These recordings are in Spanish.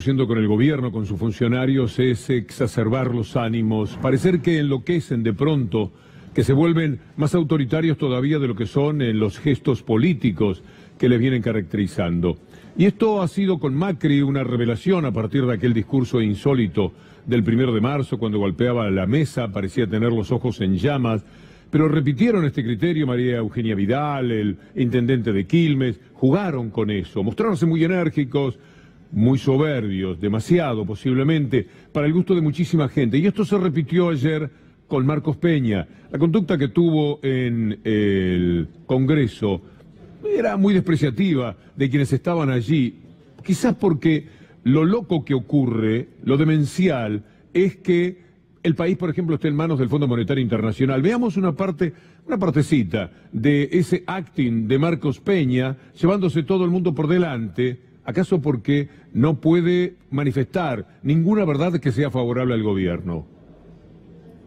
haciendo con el gobierno, con sus funcionarios, es exacerbar los ánimos, parecer que enloquecen de pronto, que se vuelven más autoritarios todavía de lo que son en los gestos políticos que les vienen caracterizando. Y esto ha sido con Macri una revelación a partir de aquel discurso insólito del 1 de marzo, cuando golpeaba la mesa, parecía tener los ojos en llamas, pero repitieron este criterio María Eugenia Vidal, el intendente de Quilmes, jugaron con eso, mostrándose muy enérgicos, muy soberbios, demasiado posiblemente, para el gusto de muchísima gente. Y esto se repitió ayer con Marcos Peña. La conducta que tuvo en el Congreso era muy despreciativa de quienes estaban allí, quizás porque lo loco que ocurre, lo demencial, es que el país, por ejemplo, esté en manos del Fondo Monetario Internacional. Veamos una partecita de ese acting de Marcos Peña, llevándose todo el mundo por delante. ¿Acaso porque no puede manifestar ninguna verdad que sea favorable al gobierno?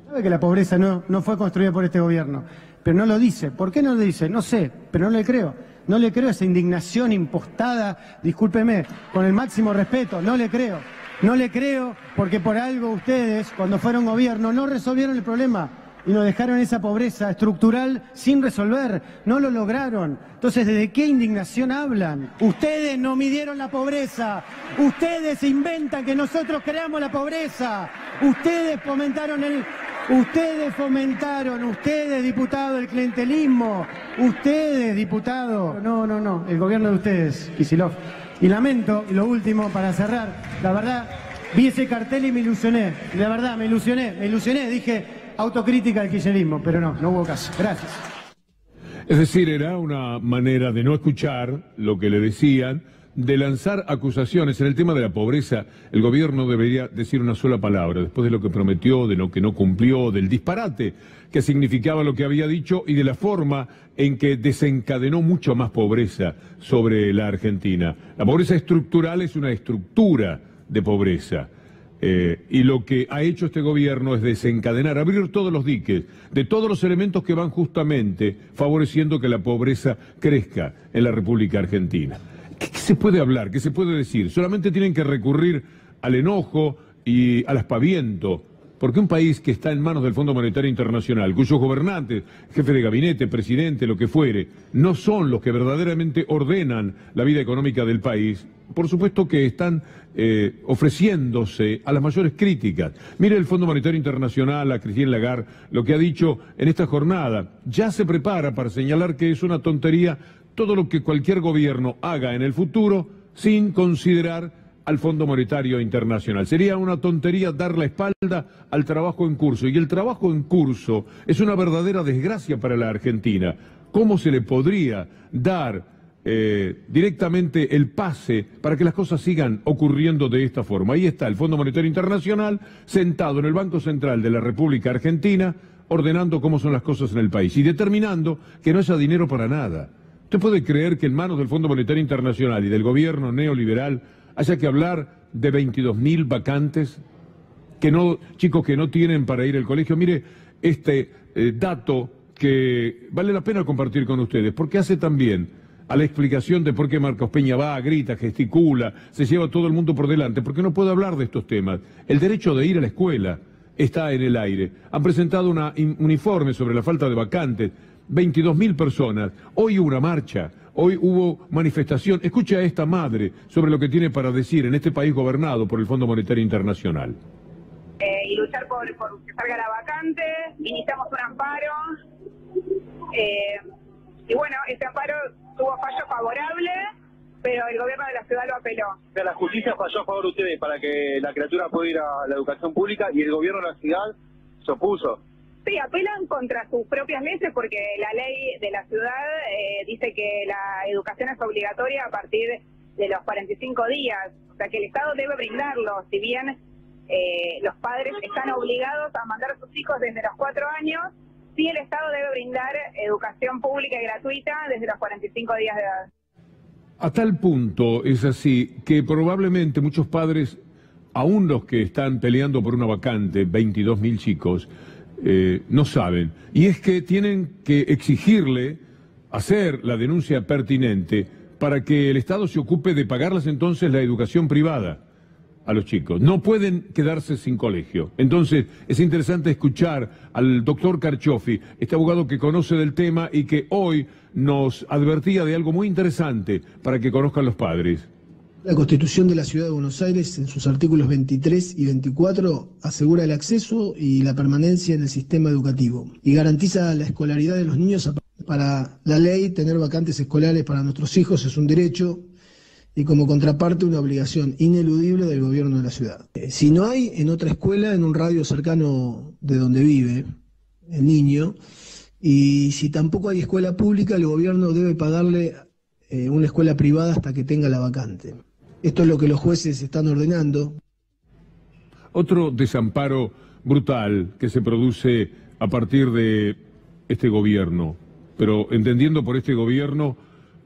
Sabe que la pobreza no fue construida por este gobierno, pero no lo dice. ¿Por qué no lo dice? No sé, pero no le creo. No le creo esa indignación impostada, discúlpeme, con el máximo respeto, no le creo. No le creo porque por algo ustedes, cuando fueron gobierno, no resolvieron el problema y nos dejaron esa pobreza estructural sin resolver. No lo lograron. Entonces, ¿desde qué indignación hablan? Ustedes no midieron la pobreza. Ustedes inventan que nosotros creamos la pobreza. Ustedes ustedes, diputado, el clientelismo. Ustedes, diputado. No. El gobierno de ustedes, Kicillof. Y lamento, y lo último, para cerrar, la verdad, vi ese cartel y me ilusioné. La verdad, me ilusioné, dije autocrítica al kirchnerismo, pero no hubo caso. Gracias. Es decir, era una manera de no escuchar lo que le decían, de lanzar acusaciones. En el tema de la pobreza, el gobierno debería decir una sola palabra, después de lo que prometió, de lo que no cumplió, del disparate que significaba lo que había dicho y de la forma en que desencadenó mucho más pobreza sobre la Argentina. La pobreza estructural es una estructura de pobreza. Y lo que ha hecho este gobierno es desencadenar, abrir todos los diques, de todos los elementos que van justamente favoreciendo que la pobreza crezca en la República Argentina. ¿Qué se puede hablar? ¿Qué se puede decir? Solamente tienen que recurrir al enojo y al aspaviento, porque un país que está en manos del Fondo Monetario Internacional, cuyos gobernantes, jefe de gabinete, presidente, lo que fuere, no son los que verdaderamente ordenan la vida económica del país, por supuesto que están ofreciéndose a las mayores críticas. Mire el Fondo Monetario Internacional, a Christine Lagarde, lo que ha dicho en esta jornada. Ya se prepara para señalar que es una tontería todo lo que cualquier gobierno haga en el futuro sin considerar al Fondo Monetario Internacional. Sería una tontería dar la espalda al trabajo en curso. Y el trabajo en curso es una verdadera desgracia para la Argentina. ¿Cómo se le podría dar directamente el pase para que las cosas sigan ocurriendo de esta forma? Ahí está el Fondo Monetario Internacional sentado en el Banco Central de la República Argentina, ordenando cómo son las cosas en el país y determinando que no haya dinero para nada. ¿Usted puede creer que en manos del Fondo Monetario Internacional y del gobierno neoliberal haya que hablar de 22.000 vacantes? Chicos que no tienen para ir al colegio. Mire este dato que vale la pena compartir con ustedes, porque hace también a la explicación de por qué Marcos Peña va, grita, gesticula, se lleva a todo el mundo por delante, porque no puede hablar de estos temas. El derecho de ir a la escuela está en el aire. Han presentado un informe sobre la falta de vacantes, 22.000 personas. Hoy hubo una marcha, hoy hubo manifestación. Escuche a esta madre sobre lo que tiene para decir en este país gobernado por el Fondo Monetario Internacional. Y luchar por que salga la vacante, iniciamos un amparo, y bueno, ese amparo tuvo fallo favorable, pero el gobierno de la ciudad lo apeló. O sea, la justicia falló a favor de ustedes para que la criatura pueda ir a la educación pública y el gobierno de la ciudad se opuso. Sí, apelan contra sus propias leyes porque la ley de la ciudad dice que la educación es obligatoria a partir de los 45 días, o sea que el Estado debe brindarlo, si bien los padres están obligados a mandar a sus hijos desde los 4 años, sí el Estado debe brindar educación pública y gratuita desde los 45 días de edad. A tal punto es así que probablemente muchos padres, aún los que están peleando por una vacante, 22.000 chicos, no saben. Y es que tienen que exigirle hacer la denuncia pertinente para que el Estado se ocupe de pagarles entonces la educación privada. a los chicos. No pueden quedarse sin colegio. Entonces, es interesante escuchar al doctor Carchiofi, este abogado que conoce del tema y que hoy nos advertía de algo muy interesante para que conozcan los padres. La Constitución de la Ciudad de Buenos Aires, en sus artículos 23 y 24, asegura el acceso y la permanencia en el sistema educativo y garantiza la escolaridad de los niños. Para la ley, tener vacantes escolares para nuestros hijos es un derecho y como contraparte una obligación ineludible del gobierno de la ciudad. Si no hay en otra escuela, en un radio cercano de donde vive el niño, y si tampoco hay escuela pública, el gobierno debe pagarle una escuela privada hasta que tenga la vacante. Esto es lo que los jueces están ordenando. Otro desamparo brutal que se produce a partir de este gobierno, pero entendiendo por este gobierno,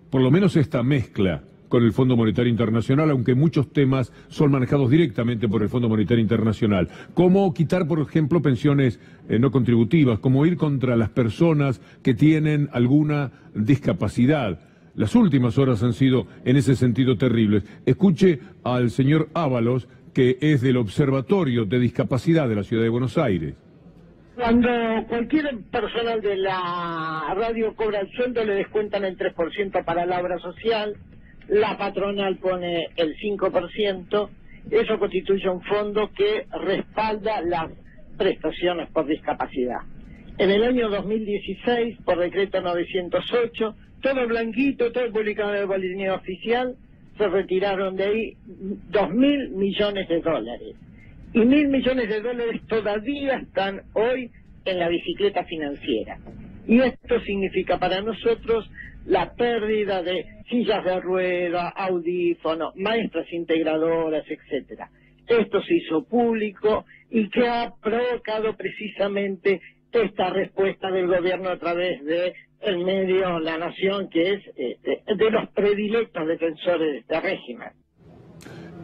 por lo menos esta mezcla con el Fondo Monetario Internacional, aunque muchos temas son manejados directamente por el Fondo Monetario Internacional. Como quitar, por ejemplo, pensiones no contributivas, como ir contra las personas que tienen alguna discapacidad. Las últimas horas han sido en ese sentido terribles. Escuche al señor Ábalos, que es del Observatorio de Discapacidad de la Ciudad de Buenos Aires. Cuando cualquier personal de la radio cobra el sueldo, le descuentan el 3% para la obra social. La patronal pone el 5%, eso constituye un fondo que respalda las prestaciones por discapacidad. En el año 2016, por decreto 908, todo blanquito, todo publicado en el boletín oficial, se retiraron de ahí 2.000 millones de dólares. Y 1.000 millones de dólares todavía están hoy en la bicicleta financiera. Y esto significa para nosotros la pérdida de sillas de rueda, audífonos, maestras integradoras, etcétera. Esto se hizo público y que ha provocado precisamente esta respuesta del gobierno a través de el medio La Nación, que es de los predilectos defensores de este régimen.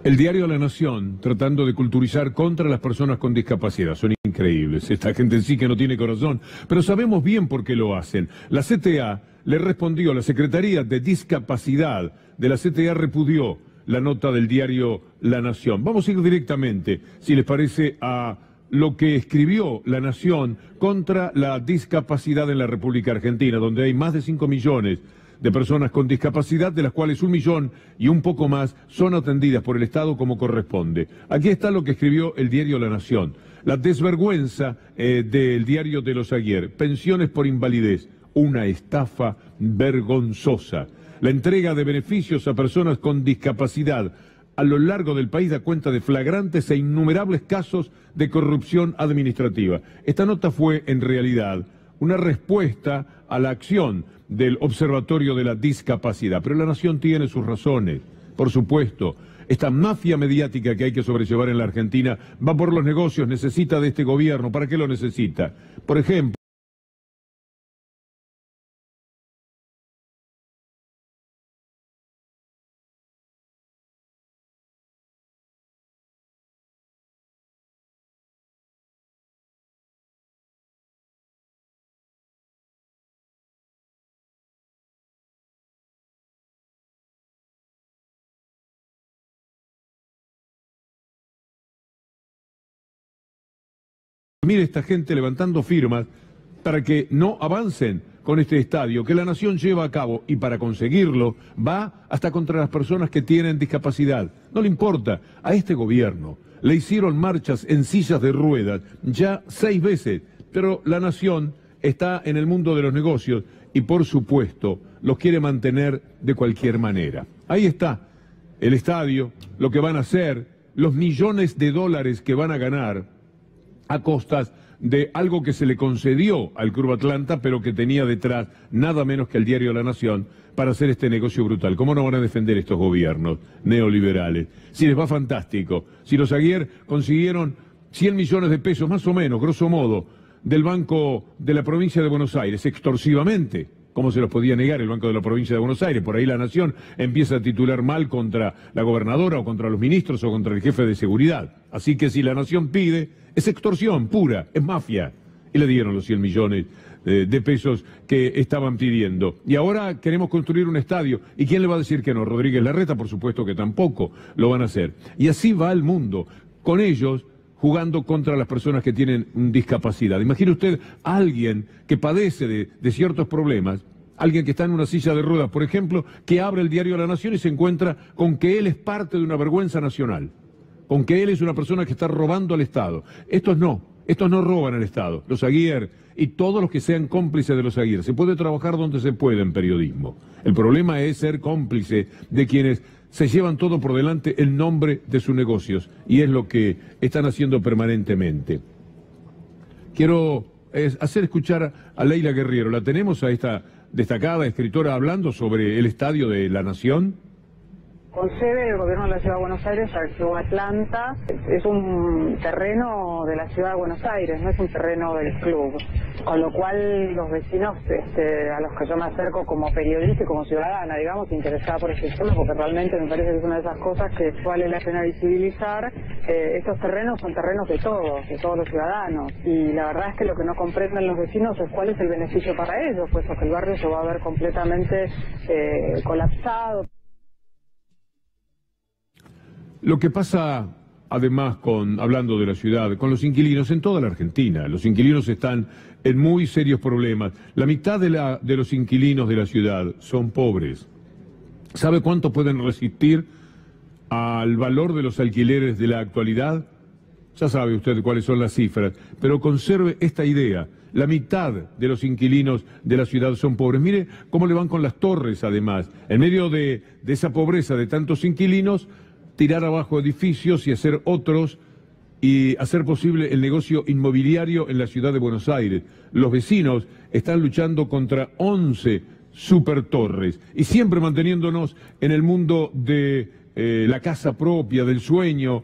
El diario La Nación, tratando de culturizar contra las personas con discapacidad. Son increíbles. Esta gente en sí que no tiene corazón, pero sabemos bien por qué lo hacen. La CTA le respondió, la Secretaría de Discapacidad de la CTA repudió la nota del diario La Nación. Vamos a ir directamente, si les parece, a lo que escribió La Nación contra la discapacidad en la República Argentina, donde hay más de 5 millones de personas con discapacidad, de las cuales 1 millón y un poco más son atendidas por el Estado como corresponde. Aquí está lo que escribió el diario La Nación. La desvergüenza del diario de los Aguiar. Pensiones por invalidez. Una estafa vergonzosa. La entrega de beneficios a personas con discapacidad a lo largo del país da cuenta de flagrantes e innumerables casos de corrupción administrativa. Esta nota fue, en realidad, una respuesta a la acción del Observatorio de la Discapacidad. Pero La Nación tiene sus razones, por supuesto. Esta mafia mediática que hay que sobrellevar en la Argentina va por los negocios, necesita de este gobierno. ¿Para qué lo necesita? Por ejemplo, mire esta gente levantando firmas para que no avancen con este estadio que La Nación lleva a cabo, y para conseguirlo va hasta contra las personas que tienen discapacidad. No le importa. A este gobierno le hicieron marchas en sillas de ruedas ya 6 veces, pero La Nación está en el mundo de los negocios y por supuesto los quiere mantener de cualquier manera. Ahí está el estadio, lo que van a hacer, los millones de dólares que van a ganar a costas de algo que se le concedió al Club Atlanta, pero que tenía detrás nada menos que el diario La Nación para hacer este negocio brutal. ¿Cómo no van a defender estos gobiernos neoliberales? Si les va fantástico. Si los Aguiar consiguieron 100 millones de pesos, más o menos, grosso modo, del Banco de la Provincia de Buenos Aires, extorsivamente, ¿cómo se los podía negar el Banco de la Provincia de Buenos Aires? Por ahí La Nación empieza a titular mal contra la gobernadora o contra los ministros o contra el jefe de seguridad. Así que si La Nación pide, es extorsión pura, es mafia. Y le dieron los 100 millones de pesos que estaban pidiendo. Y ahora queremos construir un estadio. ¿Y quién le va a decir que no? Rodríguez Larreta, por supuesto que tampoco lo van a hacer. Y así va el mundo, con ellos jugando contra las personas que tienen discapacidad. Imagine usted a alguien que padece de ciertos problemas, alguien que está en una silla de ruedas, por ejemplo, que abre el diario La Nación y se encuentra con que él es parte de una vergüenza nacional, con que él es una persona que está robando al Estado. Estos no roban al Estado, los Aguirre y todos los que sean cómplices de los Aguirre. Se puede trabajar donde se puede en periodismo. El problema es ser cómplice de quienes se llevan todo por delante en nombre de sus negocios, y es lo que están haciendo permanentemente. Quiero hacer escuchar a Leila Guerriero. La tenemos, a esta destacada escritora, hablando sobre el Estadio de la Nación. Con sede del gobierno de la Ciudad de Buenos Aires, Archivo Atlanta, es un terreno de la Ciudad de Buenos Aires, no es un terreno del club. Con lo cual los vecinos a los que yo me acerco como periodista y como ciudadana, digamos, interesada por este tema, porque realmente me parece que es una de esas cosas que vale la pena visibilizar. Estos terrenos son terrenos de todos los ciudadanos. Y la verdad es que lo que no comprenden los vecinos es cuál es el beneficio para ellos, puesto que el barrio se va a ver completamente colapsado. Lo que pasa, además, hablando de la ciudad, con los inquilinos en toda la Argentina, los inquilinos están en muy serios problemas. La mitad de los inquilinos de la ciudad son pobres. ¿Sabe cuánto pueden resistir al valor de los alquileres de la actualidad? Ya sabe usted cuáles son las cifras, pero conserve esta idea. La mitad de los inquilinos de la ciudad son pobres. Mire cómo le van con las torres, además. En medio de esa pobreza de tantos inquilinos, tirar abajo edificios y hacer otros, y hacer posible el negocio inmobiliario en la ciudad de Buenos Aires. Los vecinos están luchando contra 11 supertorres, y siempre manteniéndonos en el mundo de la casa propia, del sueño,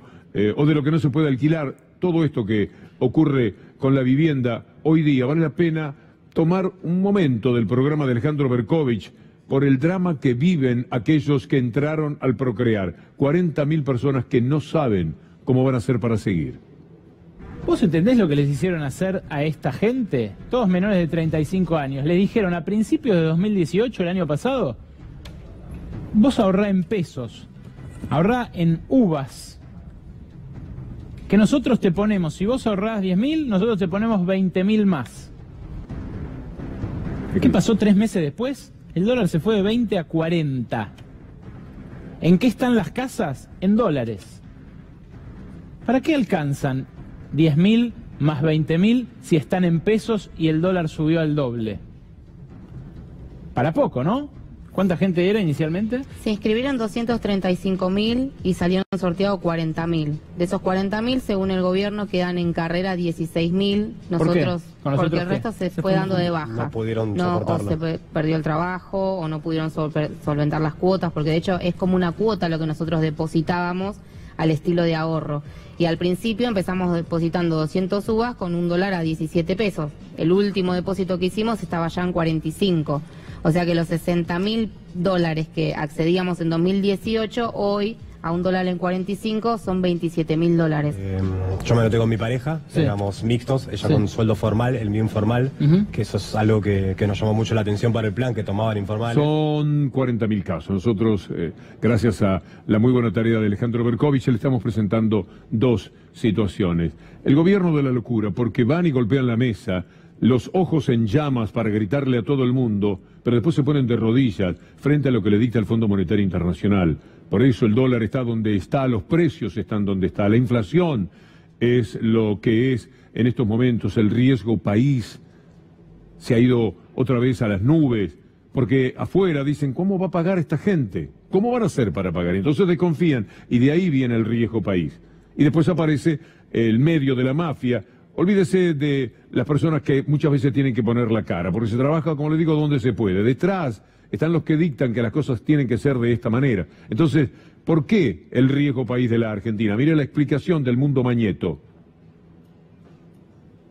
o de lo que no se puede alquilar. Todo esto que ocurre con la vivienda hoy día, vale la pena tomar un momento del programa de Alejandro Berkovich, por el drama que viven aquellos que entraron al procrear. 40.000 personas que no saben cómo van a hacer para seguir. ¿Vos entendés lo que les hicieron hacer a esta gente? Todos menores de 35 años. Le dijeron a principios de 2018, el año pasado, vos ahorrá en pesos, ahorrá en uvas, que nosotros te ponemos, si vos ahorrás 10.000, nosotros te ponemos 20.000 más. ¿Qué pasó 3 meses después? El dólar se fue de 20 a 40. ¿En qué están las casas? En dólares. ¿Para qué alcanzan 10.000 más 20.000 si están en pesos y el dólar subió al doble? Para poco, ¿no? ¿Cuánta gente era inicialmente? Se inscribieron 235.000 y salieron sorteados 40.000. De esos 40.000, según el gobierno, quedan en carrera 16.000. Nosotros, porque el resto se fue dando de baja. No pudieron soportarlo. O se perdió el trabajo, o no pudieron solventar las cuotas, porque de hecho es como una cuota lo que nosotros depositábamos al estilo de ahorro. Y al principio empezamos depositando 200 uvas con $1 a 17 pesos. El último depósito que hicimos estaba ya en 45. O sea que los $60.000 que accedíamos en 2018, hoy a $1 en 45 son $27.000. Yo me noté con mi pareja, Sí. éramos mixtos, ella con sueldo formal, el mío informal, que eso es algo que nos llamó mucho la atención para el plan, que tomaban informales. Son 40.000 casos. Nosotros, gracias a la muy buena tarea de Alejandro Berkovich, le estamos presentando 2 situaciones. El gobierno de la locura, porque van y golpean la mesa, los ojos en llamas para gritarle a todo el mundo, pero después se ponen de rodillas frente a lo que le dicta el Fondo Monetario Internacional. Por eso el dólar está donde está, los precios están donde está, la inflación es lo que es en estos momentos, el riesgo país se ha ido otra vez a las nubes, porque afuera dicen, ¿cómo va a pagar esta gente? ¿Cómo van a hacer para pagar? Entonces desconfían, y de ahí viene el riesgo país. Y después aparece el medio de la mafia. Olvídese de las personas que muchas veces tienen que poner la cara, porque se trabaja, como le digo, donde se puede. Detrás están los que dictan que las cosas tienen que ser de esta manera. Entonces, ¿por qué el riesgo país de la Argentina? Mire la explicación del Mundo Mañeto.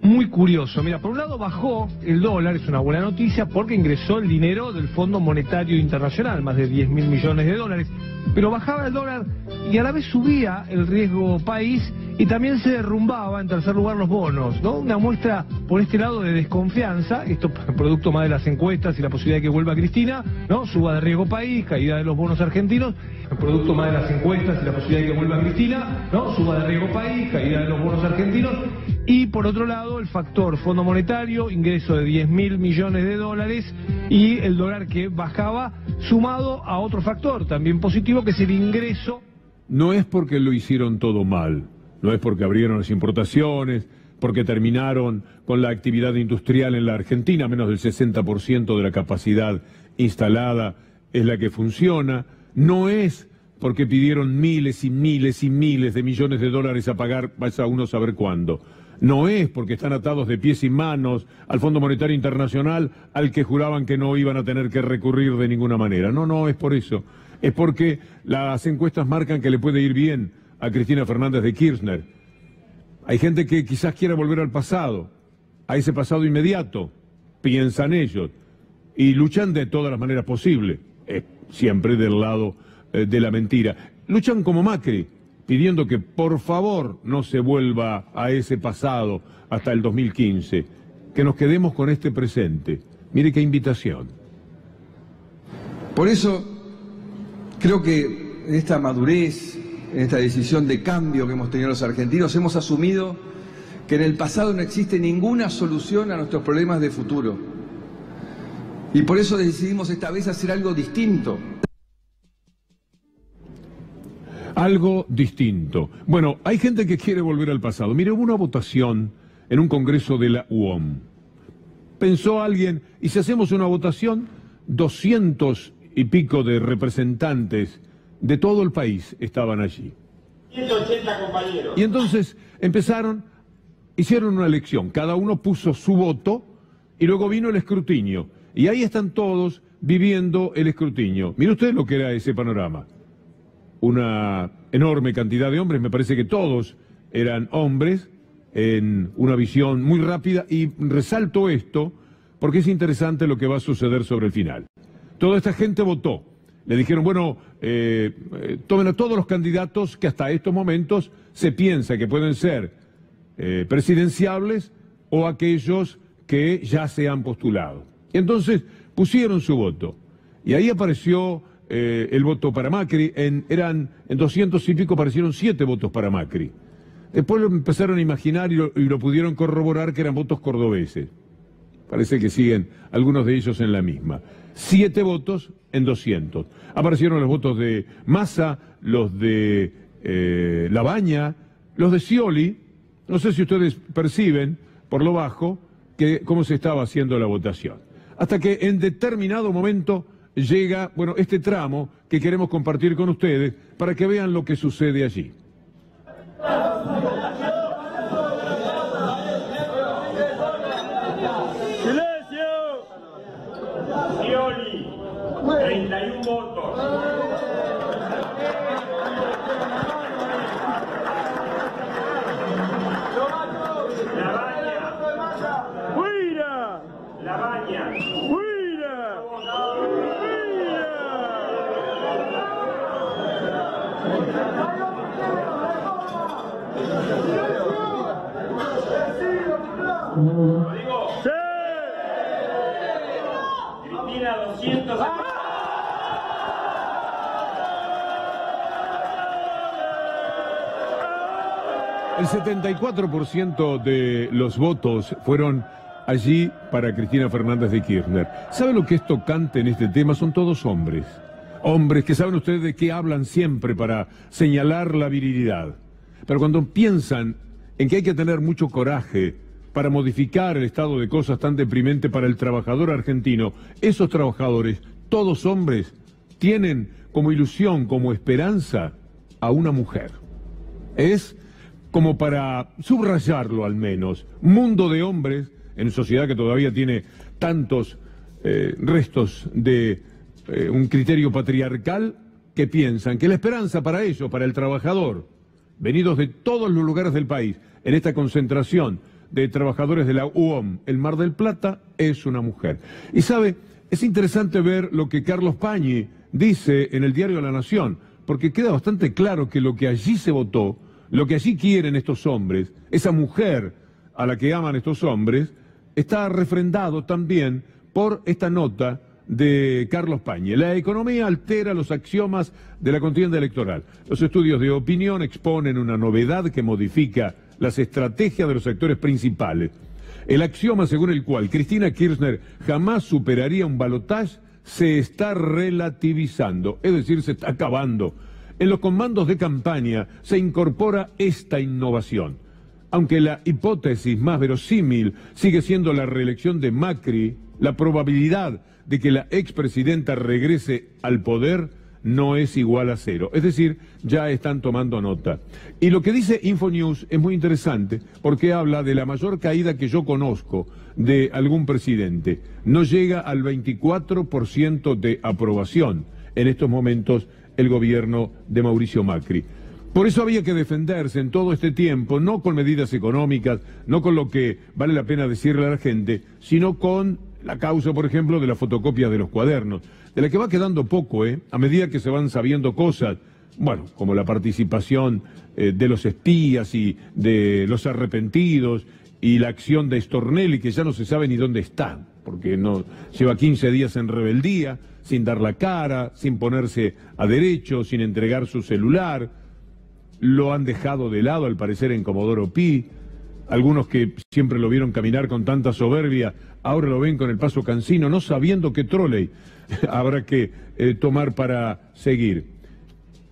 Muy curioso. Mira, por un lado bajó el dólar, es una buena noticia, porque ingresó el dinero del Fondo Monetario Internacional, más de 10.000 millones de dólares. Pero bajaba el dólar y a la vez subía el riesgo país y también se derrumbaba en tercer lugar los bonos, ¿no? Una muestra por este lado de desconfianza, esto producto más de las encuestas y la posibilidad de que vuelva Cristina, ¿no? Suba de riesgo país, caída de los bonos argentinos, producto más de las encuestas y la posibilidad de que vuelva Cristina, ¿no? Suba de riesgo país, caída de los bonos argentinos. Y por otro lado, el factor Fondo Monetario, ingreso de 10.000 millones de dólares y el dólar que bajaba, sumado a otro factor también positivo, que es el ingreso. No es porque lo hicieron todo mal, no es porque abrieron las importaciones, porque terminaron con la actividad industrial en la Argentina, menos del 60% de la capacidad instalada es la que funciona, no es porque pidieron miles y miles y miles de millones de dólares a pagar, vaya uno a saber cuándo. No es porque están atados de pies y manos al Fondo Monetario Internacional, al que juraban que no iban a tener que recurrir de ninguna manera. No es por eso. Es porque las encuestas marcan que le puede ir bien a Cristina Fernández de Kirchner. Hay gente que quizás quiera volver al pasado, a ese pasado inmediato, piensan ellos, y luchan de todas las maneras posibles, siempre del lado de la mentira. Luchan como Macri, pidiendo que por favor no se vuelva a ese pasado hasta el 2015, que nos quedemos con este presente. Mire qué invitación. Por eso creo que en esta madurez, en esta decisión de cambio que hemos tenido los argentinos, hemos asumido que en el pasado no existe ninguna solución a nuestros problemas de futuro. Y por eso decidimos esta vez hacer algo distinto. Algo distinto. Bueno, hay gente que quiere volver al pasado. Mire, hubo una votación en un congreso de la UOM. Pensó alguien, ¿y si hacemos una votación? 200 y pico de representantes de todo el país estaban allí. 180 compañeros. Y entonces hicieron una elección. Cada uno puso su voto y luego vino el escrutinio. Y ahí están todos viviendo el escrutinio. Mire usted lo que era ese panorama. Una enorme cantidad de hombres, me parece que todos eran hombres, en una visión muy rápida, y resalto esto porque es interesante lo que va a suceder sobre el final. Toda esta gente votó, le dijeron, bueno, tomen a todos los candidatos que hasta estos momentos se piensa que pueden ser presidenciables o aquellos que ya se han postulado. Y entonces pusieron su voto, y ahí apareció el voto para Macri, en 200 y pico aparecieron 7 votos para Macri. Después lo empezaron a imaginar y lo pudieron corroborar que eran votos cordobeses. Parece que siguen algunos de ellos en la misma. 7 votos en 200. Aparecieron los votos de Massa, los de Labaña, los de Scioli. No sé si ustedes perciben, por lo bajo, cómo se estaba haciendo la votación. Hasta que en determinado momento llega, bueno, este tramo que queremos compartir con ustedes para que vean lo que sucede allí. ¡Silencio! Scioli, 31 votos. Labaña. ¿Lo digo? ¡Sí! Cristina, 200. El 74% de los votos fueron allí para Cristina Fernández de Kirchner. ¿Sabe lo que es tocante en este tema? Son todos hombres. Hombres que saben ustedes de qué hablan siempre para señalar la virilidad. Pero cuando piensan en que hay que tener mucho coraje para modificar el estado de cosas tan deprimente para el trabajador argentino, esos trabajadores, todos hombres, tienen como ilusión, como esperanza, a una mujer. Es como para subrayarlo al menos. Mundo de hombres, en una sociedad que todavía tiene tantos restos de un criterio patriarcal, que piensan que la esperanza para ellos, para el trabajador, venidos de todos los lugares del país, en esta concentración de trabajadores de la UOM, el Mar del Plata, es una mujer. Y sabe, es interesante ver lo que Carlos Pañi dice en el diario La Nación, porque queda bastante claro que lo que allí se votó, lo que allí quieren estos hombres, esa mujer a la que aman estos hombres, está refrendado también por esta nota de Carlos Pañi. La economía altera los axiomas de la contienda electoral. Los estudios de opinión exponen una novedad que modifica las estrategias de los actores principales. El axioma según el cual Cristina Kirchner jamás superaría un balotaje se está relativizando, es decir, se está acabando. En los comandos de campaña se incorpora esta innovación. Aunque la hipótesis más verosímil sigue siendo la reelección de Macri, la probabilidad de que la expresidenta regrese al poder no es igual a 0. Es decir, ya están tomando nota. Y lo que dice Infonews es muy interesante porque habla de la mayor caída que yo conozco de algún presidente. No llega al 24% de aprobación en estos momentos el gobierno de Mauricio Macri. Por eso había que defenderse en todo este tiempo, no con medidas económicas, no con lo que vale la pena decirle a la gente, sino con la causa, por ejemplo, de las fotocopias de los cuadernos, de la que va quedando poco, a medida que se van sabiendo cosas, bueno, como la participación de los espías y de los arrepentidos y la acción de Stornelli, que ya no se sabe ni dónde está, porque no lleva 15 días en rebeldía, sin dar la cara, sin ponerse a derecho, sin entregar su celular. Lo han dejado de lado, al parecer, en Comodoro Pi. Algunos que siempre lo vieron caminar con tanta soberbia, ahora lo ven con el paso cansino, no sabiendo qué troley habrá que tomar para seguir.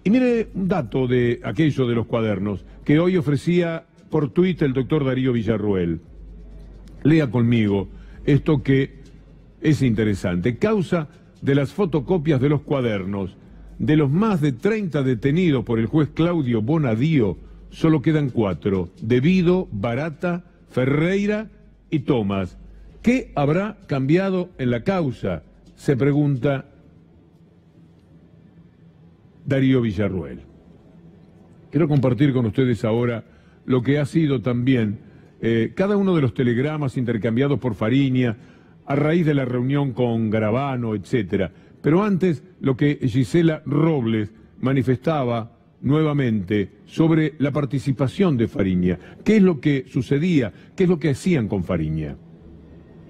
Y mire un dato de aquello de los cuadernos, que hoy ofrecía por Twitter el doctor Darío Villarruel. Lea conmigo esto que es interesante. Causa de las fotocopias de los cuadernos. De los más de 30 detenidos por el juez Claudio Bonadío, solo quedan 4. Devido, Barata, Ferreira y Tomás. ¿Qué habrá cambiado en la causa?, se pregunta Darío Villarruel. Quiero compartir con ustedes ahora lo que ha sido también cada uno de los telegramas intercambiados por Fariña a raíz de la reunión con Garabano, etcétera. Pero antes, lo que Gisela Robles manifestaba nuevamente sobre la participación de Fariña. ¿Qué es lo que sucedía? ¿Qué es lo que hacían con Fariña?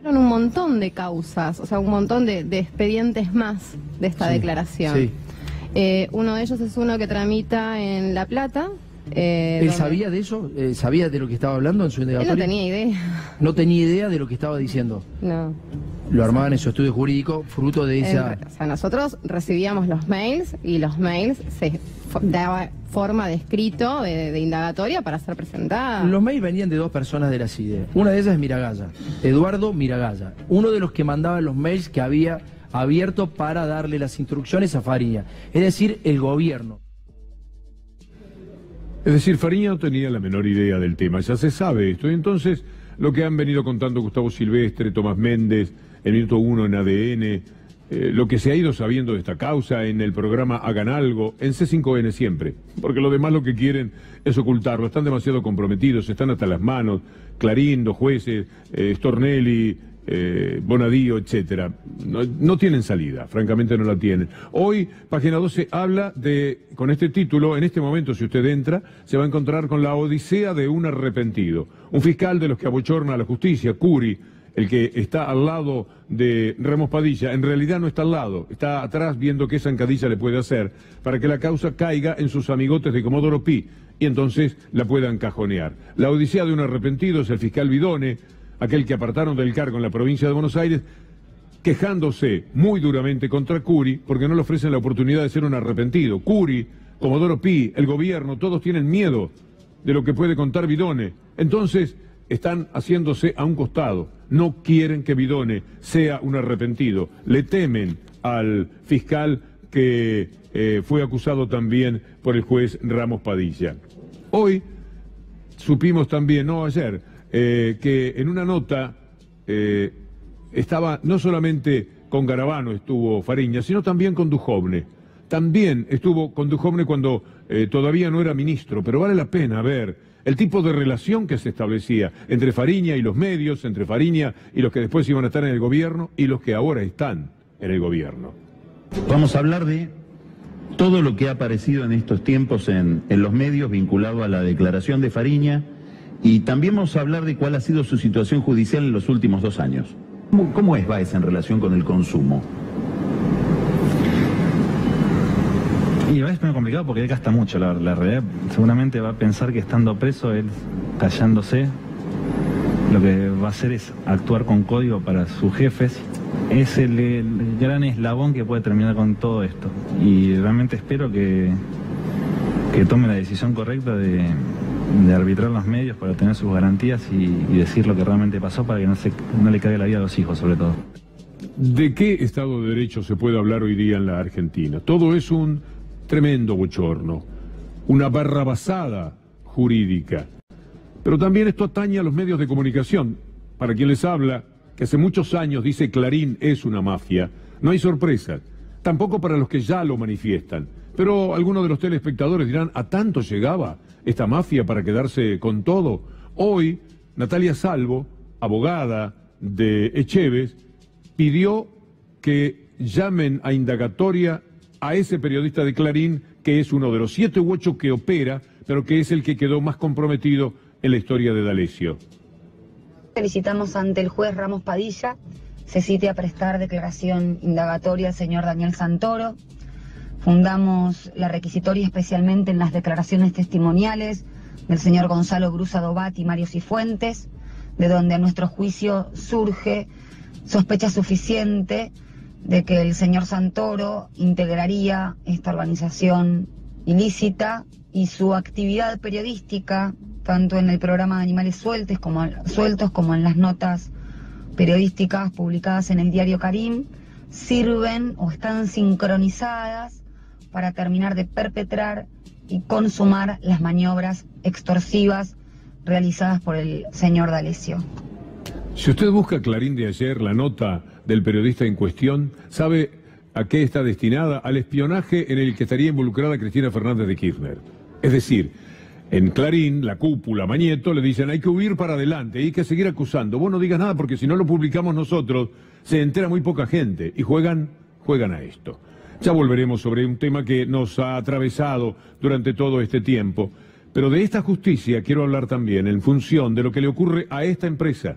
Eran un montón de causas, o sea, un montón de expedientes más de esta declaración. Sí. Uno de ellos es uno que tramita en La Plata. ¿Él sabía de eso? ¿Sabía de lo que estaba hablando en su indagatoria? Él no tenía idea. ¿No tenía idea de lo que estaba diciendo? No. Lo armaban en su estudio jurídico, fruto de esa... O sea, nosotros recibíamos los mails y los mails se daba forma de escrito, de indagatoria para ser presentada. Los mails venían de 2 personas de la CIDE. Una de ellas es Miragaya, Eduardo Miragaya, uno de los que mandaba los mails que había abierto para darle las instrucciones a Fariña, es decir, el gobierno. Es decir, Fariña no tenía la menor idea del tema, ya se sabe esto. Y entonces, lo que han venido contando Gustavo Silvestre, Tomás Méndez, el Minuto 1 en ADN, lo que se ha ido sabiendo de esta causa en el programa Hagan Algo, en C5N siempre, porque lo demás lo que quieren es ocultarlo, están demasiado comprometidos, están hasta las manos, Clarín, los jueces, Stornelli, Bonadío, etcétera. No tienen salida, francamente no la tienen. Hoy, Página 12 habla de, con este título, en este momento, si usted entra, se va a encontrar con la odisea de un arrepentido. Un fiscal de los que abochorna a la justicia, Curi, el que está al lado de Ramos Padilla, en realidad no está al lado, está atrás viendo qué zancadilla le puede hacer para que la causa caiga en sus amigotes de Comodoro Pi y entonces la puedan cajonear. La odisea de un arrepentido es el fiscal Vidone, aquel que apartaron del cargo en la provincia de Buenos Aires, quejándose muy duramente contra Curi porque no le ofrecen la oportunidad de ser un arrepentido. Curi, Comodoro Pi, el gobierno, todos tienen miedo de lo que puede contar Vidone. Entonces están haciéndose a un costado. No quieren que Vidone sea un arrepentido. Le temen al fiscal que fue acusado también por el juez Ramos Padilla. Hoy supimos también, no ayer, que en una nota estaba no solamente con Garabano estuvo Fariña, sino también con Duhovne. También estuvo con Duhovne cuando todavía no era ministro, pero vale la pena ver el tipo de relación que se establecía entre Fariña y los medios, entre Fariña y los que después iban a estar en el gobierno y los que ahora están en el gobierno. Vamos a hablar de todo lo que ha aparecido en estos tiempos en los medios vinculado a la declaración de Fariña, y también vamos a hablar de cuál ha sido su situación judicial en los últimos 2 años. ¿Cómo es Báez en relación con el consumo? Y Báez es muy complicado porque él gasta mucho, la realidad. Seguramente va a pensar que estando preso, él callándose, lo que va a hacer es actuar con código para sus jefes. Es el gran eslabón que puede terminar con todo esto. Y realmente espero que tome la decisión correcta de arbitrar los medios para tener sus garantías y decir lo que realmente pasó para que no le caiga la vida a los hijos, sobre todo. ¿De qué Estado de Derecho se puede hablar hoy día en la Argentina? Todo es un tremendo bochorno, una barrabasada jurídica. Pero también esto atañe a los medios de comunicación. Para quien les habla, que hace muchos años dice Clarín es una mafia, no hay sorpresas, tampoco para los que ya lo manifiestan. Pero algunos de los telespectadores dirán, ¿a tanto llegaba esta mafia para quedarse con todo? Hoy, Natalia Salvo, abogada de Echeves, pidió que llamen a indagatoria a ese periodista de Clarín, que es uno de los 7 u 8 que opera, pero que es el que quedó más comprometido en la historia de D'Alessio. Solicitamos ante el juez Ramos Padilla se cite a prestar declaración indagatoria al señor Daniel Santoro. Fundamos la requisitoria especialmente en las declaraciones testimoniales del señor Gonzalo Brusa Dobat y Mario Cifuentes, de donde a nuestro juicio surge sospecha suficiente de que el señor Santoro integraría esta organización ilícita y su actividad periodística, tanto en el programa Animales Sueltos como en las notas periodísticas publicadas en el diario Karim, sirven o están sincronizadas para terminar de perpetrar y consumar las maniobras extorsivas realizadas por el señor D'Alessio. Si usted busca Clarín de ayer, la nota del periodista en cuestión, ¿sabe a qué está destinada? Al espionaje en el que estaría involucrada Cristina Fernández de Kirchner. Es decir, en Clarín, la cúpula, Mañeto, le dicen hay que huir para adelante, hay que seguir acusando. Vos no digas nada porque si no lo publicamos nosotros, se entera muy poca gente y juegan a esto. Ya volveremos sobre un tema que nos ha atravesado durante todo este tiempo. Pero de esta justicia quiero hablar también en función de lo que le ocurre a esta empresa.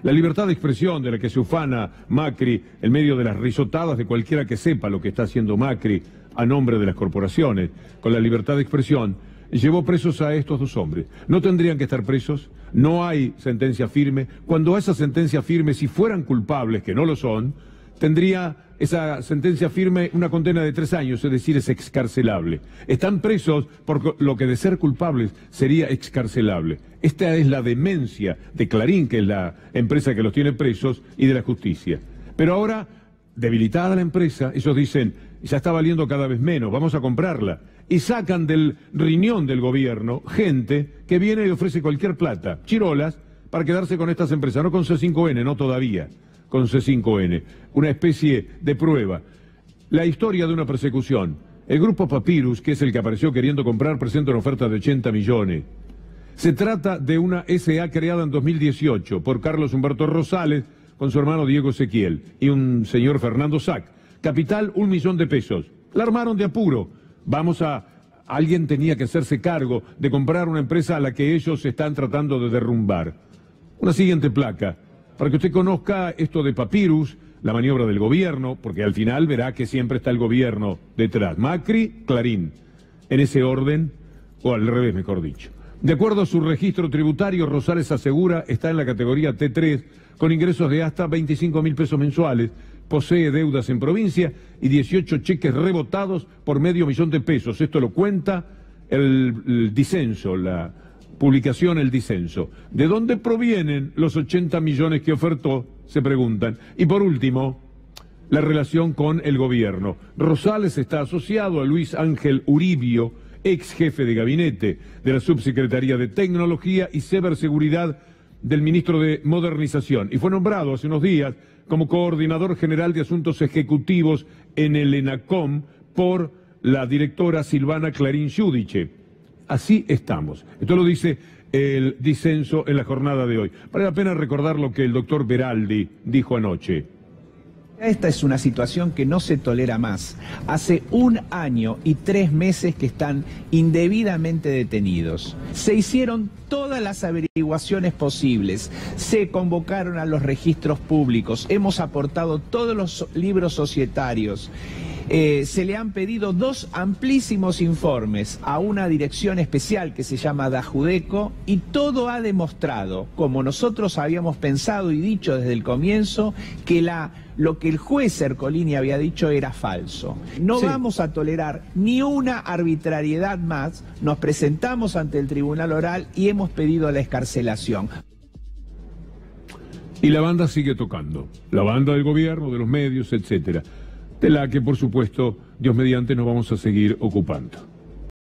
La libertad de expresión de la que se ufana Macri en medio de las risotadas de cualquiera que sepa lo que está haciendo Macri a nombre de las corporaciones, con la libertad de expresión, llevó presos a estos 2 hombres. No tendrían que estar presos, no hay sentencia firme. Cuando a esa sentencia firme, si fueran culpables, que no lo son, tendría esa sentencia firme una condena de 3 años, es decir, es excarcelable. Están presos por lo que de ser culpables sería excarcelable. Esta es la demencia de Clarín, que es la empresa que los tiene presos, y de la justicia. Pero ahora, debilitada la empresa, ellos dicen, ya está valiendo cada vez menos, vamos a comprarla. Y sacan del riñón del gobierno gente que viene y ofrece cualquier plata, chirolas, para quedarse con estas empresas, no con C5N, no todavía, con C5N, una especie de prueba. La historia de una persecución. El grupo Papyrus, que es el que apareció queriendo comprar, presenta una oferta de 80 millones. Se trata de una SA creada en 2018 por Carlos Humberto Rosales con su hermano Diego Ezequiel y un señor Fernando Sac. Capital, 1 millón de pesos. La armaron de apuro. Alguien tenía que hacerse cargo de comprar una empresa a la que ellos están tratando de derrumbar. Una siguiente placa, para que usted conozca esto de Papyrus, la maniobra del gobierno, porque al final verá que siempre está el gobierno detrás. Macri, Clarín, en ese orden, o al revés, mejor dicho. De acuerdo a su registro tributario, Rosales asegura está en la categoría T3, con ingresos de hasta 25.000 pesos mensuales, posee deudas en provincia y 18 cheques rebotados por $500.000 de pesos. Esto lo cuenta el disenso, la publicación El Disenso. ¿De dónde provienen los 80 millones que ofertó? Se preguntan. Y por último, la relación con el gobierno. Rosales está asociado a Luis Ángel Uribio, ex jefe de gabinete de la Subsecretaría de Tecnología y Ciberseguridad del ministro de Modernización, y fue nombrado hace unos días como coordinador general de asuntos ejecutivos en el ENACOM por la directora Silvana Clarín Giudice. así estamos. Esto lo dice el disenso en la jornada de hoy. Vale la pena recordar lo que el doctor Beraldi dijo anoche. Esta es una situación que no se tolera más. Hace 1 año y 3 meses que están indebidamente detenidos. Se hicieron todas las averiguaciones posibles, se convocaron a los registros públicos, hemos aportado todos los libros societarios. Se le han pedido 2 amplísimos informes a una dirección especial que se llama Dajudeco y todo ha demostrado, como nosotros habíamos pensado y dicho desde el comienzo, que lo que el juez Ercolini había dicho era falso. No vamos a tolerar ni una arbitrariedad más, nos presentamos ante el Tribunal Oral y hemos pedido la excarcelación. Y la banda sigue tocando, la banda del gobierno, de los medios, etcétera, de la que por supuesto, Dios mediante, nos vamos a seguir ocupando.